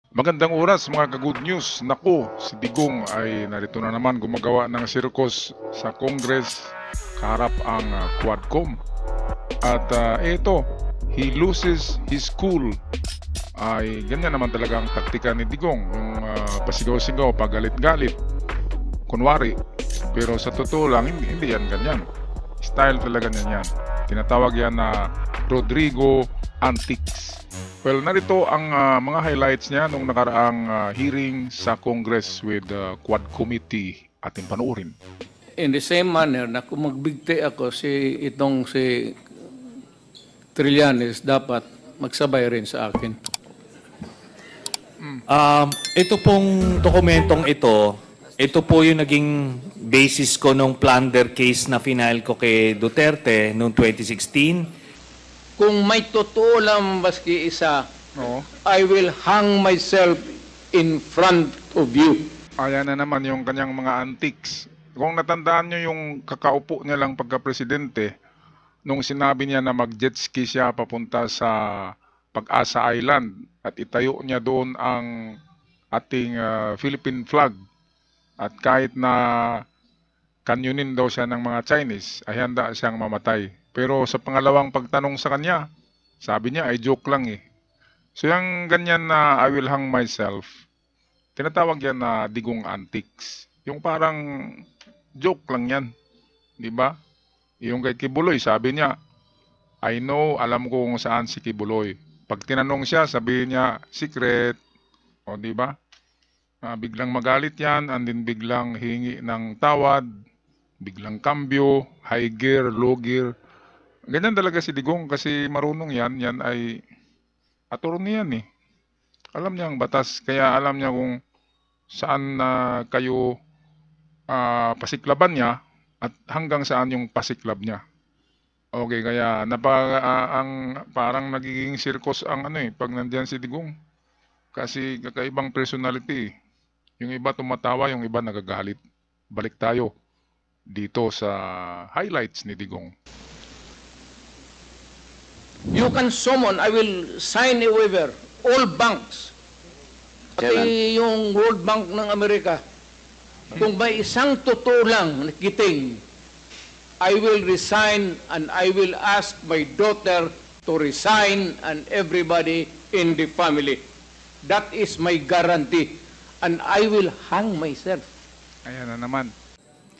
Magandang oras mga ka-good news. Naku, si Digong ay narito na naman gumagawa ng sirkos sa Congress kaharap ang Quadcom. At ito, he loses his cool. Ay ganyan naman talaga ang taktika ni Digong. Yung pasigaw-sigaw, pagalit-galit. Kunwari. Pero sa totoo lang, hindi yan ganyan. Style talaga niyan yan. Tinatawag yan na Rodrigo Antics. Well, narito ang mga highlights niya nung nakaraang hearing sa Congress with the Quad Committee. Ating panoorin. In the same manner na kung magbigti ako si Trillanes, dapat magsabay rin sa akin. Ito pong dokumentong ito po yung naging basis ko nung plunder case na final ko kay Duterte noong 2016. Kung may totoo lang maski isa, Oo. I will hang myself in front of you. Ayan na naman yung kanyang mga antics. Kung natandaan nyo yung kakaupo niya lang pagka-presidente, nung sinabi niya na mag-jet ski siya papunta sa Pag-asa Island at itayo niya doon ang ating Philippine flag. At kahit na kanyunin daw siya ng mga Chinese, ay handa siyang mamatay. Pero sa pangalawang pagtanong sa kanya, sabi niya ay joke lang eh. So yung ganyan na I will hang myself, tinatawag yan na Digong Antics. Yung parang joke lang yan. Di ba? Yung kay Kibuloy, sabi niya, I know, alam ko kung saan si Kibuloy. Pag tinanong siya, sabi niya, secret. O di ba? Biglang magalit yan, and then biglang hingi ng tawad, biglang kambyo, high gear, low gear. Ganyan talaga si Digong kasi marunong yan. Yan ay attorney yan eh. Alam niya ang batas, kaya alam niya kung saan kayo pasiklaban niya at hanggang saan yung pasiklab niya. Okay, kaya parang nagiging circus ang pag nandiyan si Digong. Kasi kakaibang personality. Yung iba tumatawa, yung iba nagagalit. Balik tayo dito sa highlights ni Digong. You can summon, I will sign a waiver, all banks, pati yung World Bank ng Amerika. Kung may isang totoo lang na kiting, I will resign and I will ask my daughter to resign and everybody in the family. That is my guarantee. And I will hang myself. Ayan na naman.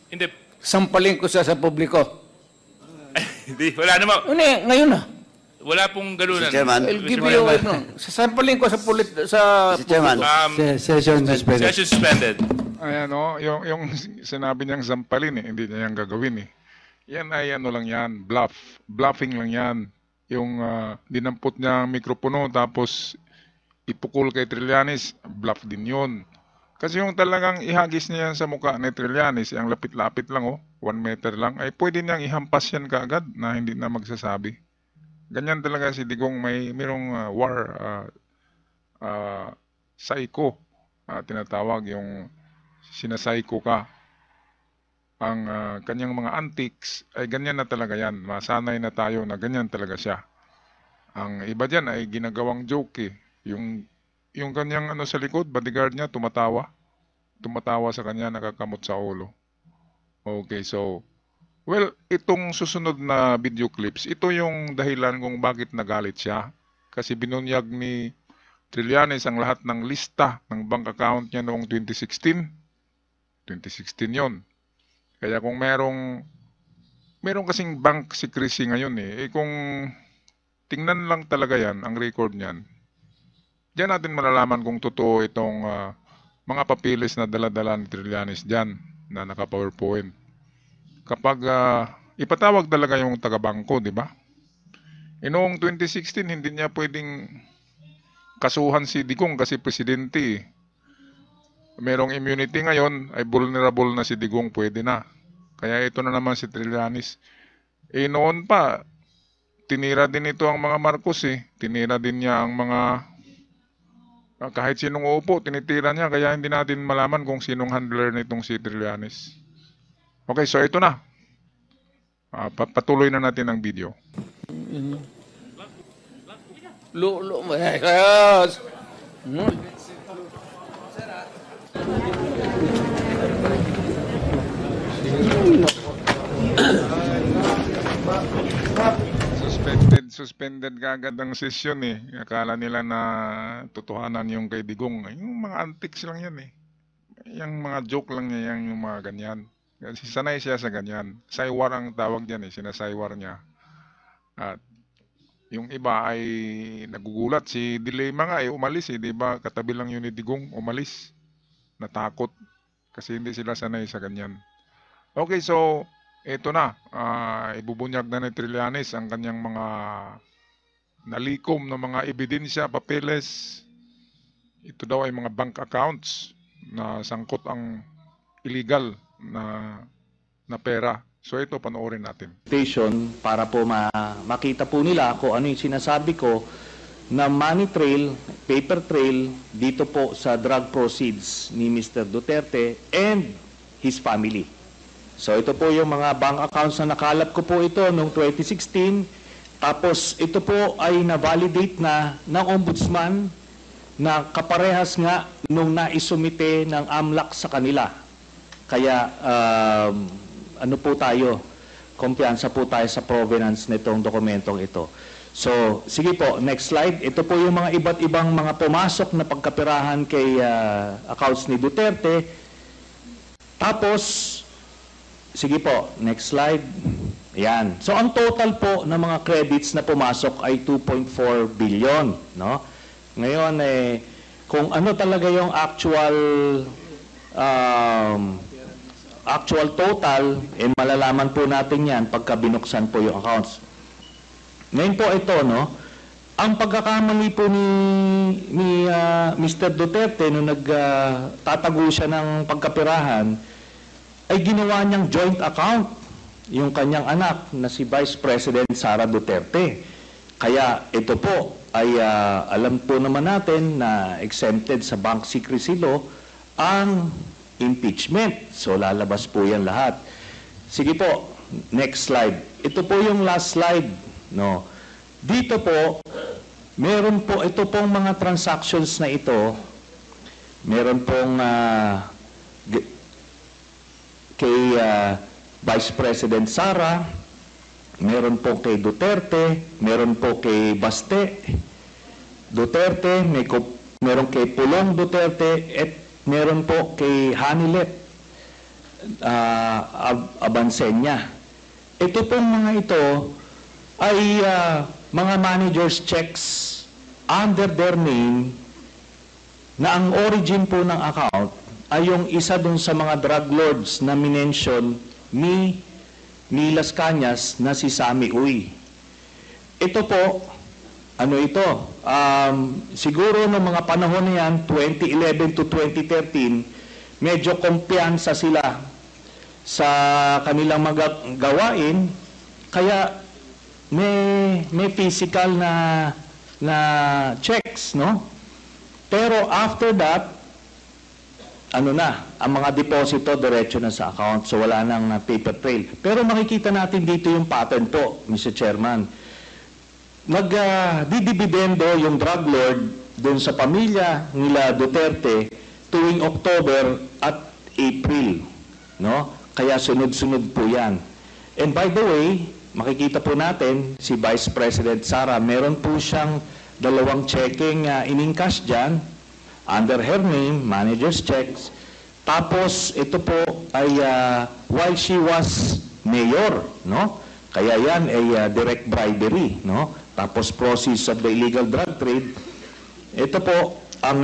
Hindi. Sampalin ko siya sa publiko. Hindi. Wala naman. Ngayon na. Wala pong galunan. Mr. Chairman. I'll give you sasampalin ko sa Mr. Chairman. Session suspended. Session suspended. Ayan yung sinabi niyang sampalin hindi niya yung gagawin eh. Yan ay lang yan, bluffing lang yan. Yung dinampot niya ang mikropono tapos ipukul kay Trillanes, bluff din yun. Kasi yung talagang ihagis niya yan sa mukha ni Trillanes, yung lapit-lapit lang 1 meter lang, ay pwede niyang ihampas yan kaagad na hindi na magsasabi. Ganyan talaga si Digong, mayroong war psycho, tinatawag yung sinapsycho ka. Ang kanyang mga antics ay ganyan na talaga yan. Masanay na tayo na ganyan talaga siya. Ang iba dyan ay ginagawang joke eh. Yung kanyang sa likod, bodyguard niya, tumatawa sa kanya, nakakamot sa ulo. Okay, so well, itong susunod na video clips, ito yung dahilan kung bakit nagalit siya. Kasi binunyag ni Trillanes ang lahat ng lista ng bank account niya noong 2016. 2016 yon. Kaya kung merong kasing bank secrecy ngayon kung tingnan lang talaga yan, ang record niyan, diyan natin malalaman kung totoo itong mga papilis na dala-dala ni Trillanes diyan na naka-PowerPoint. Kapag ipatawag talaga yung taga-bangko, di ba? Noong 2016, hindi niya pwedeng kasuhan si Digong kasi presidente. Merong immunity ngayon, ay vulnerable na si Digong, pwede na. Kaya ito na naman si Trillanes. Noon pa, tinira din ito ang mga Marcos Tinira din niya ang mga kahit sinong uupo, tinitira niya. Kaya hindi natin malaman kung sinong handler nitong si Trillanes. Okay, so ito na. Patuloy na natin ang video. Suspended kagad ang session eh. Akala nila na totohanan yung kay Digong. Yung mga antics lang yan eh. Yung mga joke lang niya yan, yung mga ganyan. Kasi sanay siya sa ganyan. Saywar ang tawag diyan eh, sinasaywar niya. At yung iba ay nagugulat. Si Dilema nga eh, umalis eh, di ba? Katabi lang yun ni Digong, umalis. Natakot. Kasi hindi sila sanay sa ganyan. Okay, so ito na, ibubunyag na ni Trillanes ang kanyang mga nalikom na mga ebidensya, papeles. Ito daw ay mga bank accounts na sangkot ang illegal na pera. So ito, panoorin natin. Station para po makita po nila kung ano yung sinasabi ko na money trail, paper trail dito po sa drug proceeds ni Mr. Duterte and his family. So ito po yung mga bank accounts na nakalap ko po ito noong 2016. Tapos ito po ay na-validate na ng ombudsman na kaparehas nga nung naisumite ng AMLAC sa kanila. Kaya ano po tayo, kumpiyansa po tayo sa provenance nitong dokumentong ito. So, sige po, next slide. Ito po yung mga iba't ibang mga pumasok na pagkapirahan kay accounts ni Duterte. Tapos, sige po, next slide. Ayan. So, ang total po ng mga credits na pumasok ay 2.4 billion. No? Ngayon, kung ano talaga yung actual total, malalaman po natin yan pagka binuksan po yung accounts. Ngayon po ito, no? Ang pagkakamali po ni Mr. Duterte nung nagtatago siya ng pagkapirahan ay ginawa niyang joint account yung kanyang anak na si Vice President Sara Duterte. Kaya ito po ay alam po naman natin na exempted sa bank secrecy law ang impeachment. So lalabas po yan lahat. Sige po, next slide. Ito po yung last slide. No. Dito po, meron po ito pong mga transactions na ito. Meron pong kay Vice President Sara, meron po kay Duterte, meron po kay Baste Duterte, meron kay Pulong Duterte, at meron po kay Hanilet Abansenya. Ito pong mga ito ay mga managers checks under their name na ang origin po ng account ay yung isa dun sa mga drug lords na minention ni Las Cañas na si Sammy Uy. Ito po, ano ito? Siguro ng mga panahon na yan, 2011 to 2013, medyo kumpiyansa sila sa kanilang mga gawain, kaya may physical na checks, no? Pero after that, ano na, ang mga deposito diretso na sa account, so wala nang paper trail. Pero makikita natin dito yung pattern po, Mr. Chairman. Nagdidibidendo yung drug lord doon sa pamilya nila Duterte tuwing October at April, no? Kaya sunod-sunod po yan. And by the way, makikita po natin si Vice President Sara, meron po siyang 2 checking in-encash dyan under her name, manager's checks. Tapos ito po ay while she was mayor, no? Kaya yan ay direct bribery, no? Tapos proceeds of the illegal drug trade. Ito po ang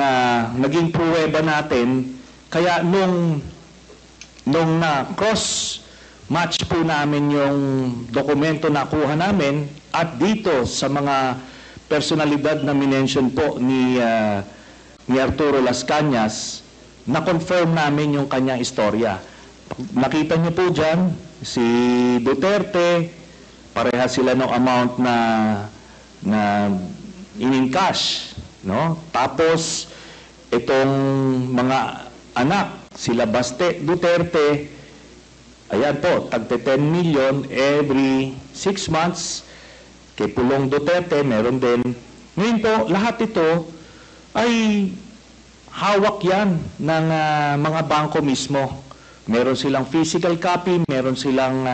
naging pruweba natin. Kaya nung cross match po namin yung dokumento na kuha namin at dito sa mga personalidad na minention po ni Arturo Las Cañas, na-confirm namin yung kanyang istorya. Nakita niyo po dyan, si Duterte, pareha sila ng amount na in-encash, no? Tapos, itong mga anak, sila Baste Duterte, ayan po, tagte 10 million every 6 months. Kay Pulong Duterte, meron din. Ngayon po, lahat ito ay hawak yan ng mga bangko mismo. Meron silang physical copy, meron silang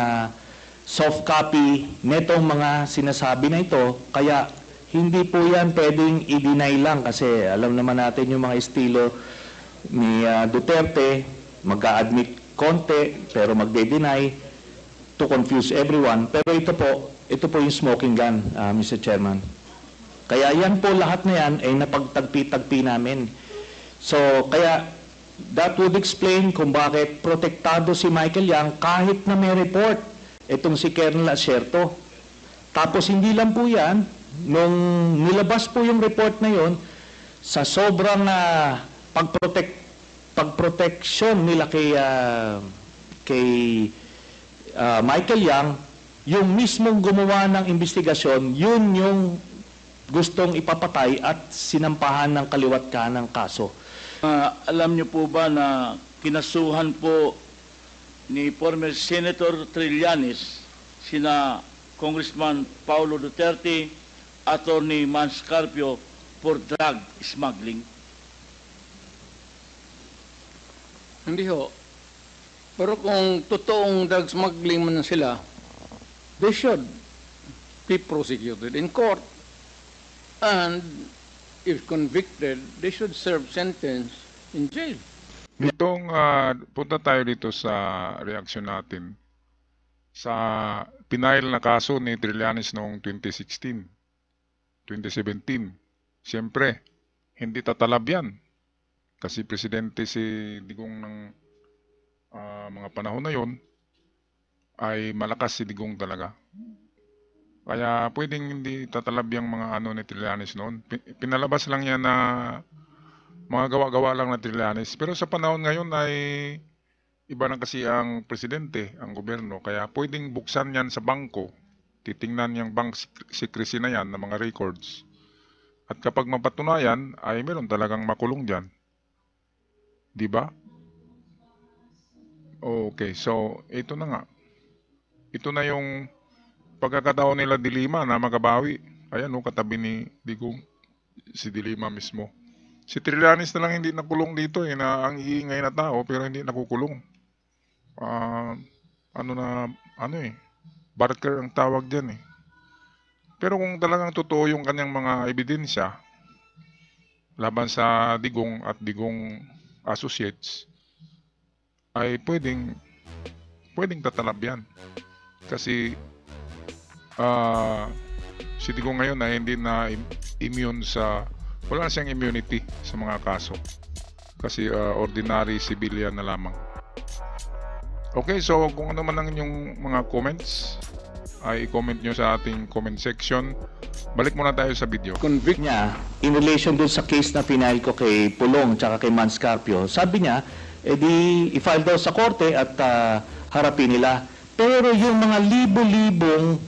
soft copy netong mga sinasabi na ito. Kaya hindi po yan pwedeng i-deny lang kasi alam naman natin yung mga estilo ni Duterte, mag-a-admit konti pero magde-deny to confuse everyone. Pero ito po yung smoking gun, Mr. Chairman. Kaya yan po lahat na yan ay napagtagpi-tagpi namin. So, kaya that would explain kung bakit protektado si Michael Yang kahit na may report itong si Colonel Asierto. Tapos hindi lang po yan, nung nilabas po yung report na yon, sa sobrang pagproteksyon nila kay Michael Yang, yung mismong gumawa ng investigasyon, yun yung gustong ipapatay at sinampahan ng kaliwat kanang kaso. Alam niyo po ba na kinasuhan po ni former Senator Trillanes sina Congressman Paulo Duterte, Attorney Mans Carpio for drug smuggling? Hindi ho. Pero kung totoong drug smuggling man sila, they should be prosecuted in court. And if convicted, they should serve sentence in jail. Itong punta tayo dito sa reaksyon natin sa pinail na kaso ni Trillanes noong 2016, 2017. Siyempre, hindi tatalab yan. Kasi presidente si Digong ng mga panahon na yon, ay malakas si Digong talaga. Kaya pwedeng hindi tatalab yung mga ni Trillanes noon. Pinalabas lang yan na mga gawa-gawa lang na Trillanes. Pero sa panahon ngayon ay iba na kasi ang presidente, ang gobyerno. Kaya pwedeng buksan yan sa bangko. Titingnan yung bank secrecy na yan, na mga records. At kapag mapatunayan, ay meron talagang makulong dyan. Diba? Okay, so ito na nga. Ito na yung pagkakataon nila Dilima na magabawi. Ayan katabi ni Digong, si Dilima mismo. Si Trillanes na lang hindi nakulong dito na ang iingay na tao pero hindi nakukulong. Barker ang tawag dyan Pero kung talagang totoo yung kanyang mga ebidensya laban sa Digong at Digong Associates, ay pwedeng tatalab yan. Kasi si Digong ngayon ay hindi na immune wala na siyang immunity sa mga kaso. Kasi ordinary civilian na lamang. Okay, so kung ano man ang inyong mga comments, ay i-comment nyo sa ating comment section. Balik muna tayo sa video. Convict niya in relation dun sa case na final ko kay Pulong tsaka kay Mans Carpio. Sabi niya, i-file daw sa korte at harapin nila. Pero yung mga libo-libong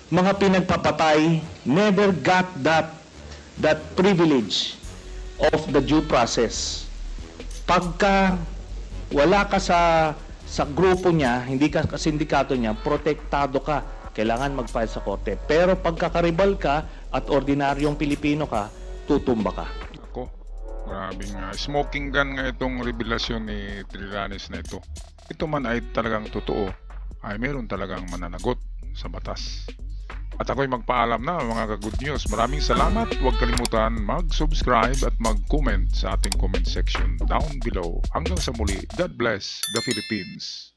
mga pinagpapatay never got that privilege of the due process. Pagka wala ka sa grupo niya, hindi ka sa sindikato niya, protektado ka. Kailangan mag-file sa korte. Pero pagkakaribal ka at ordinaryong Pilipino ka, tutumba ka. Ako, grabing smoking gun nga itong revelasyon ni Trillanes na ito. Ito man ay talagang totoo, ay meron talagang mananagot sa batas. At ako'y magpaalam na mga ka-good news. Maraming salamat. Huwag kalimutan mag-subscribe at mag-comment sa ating comment section down below. Hanggang sa muli, God bless the Philippines.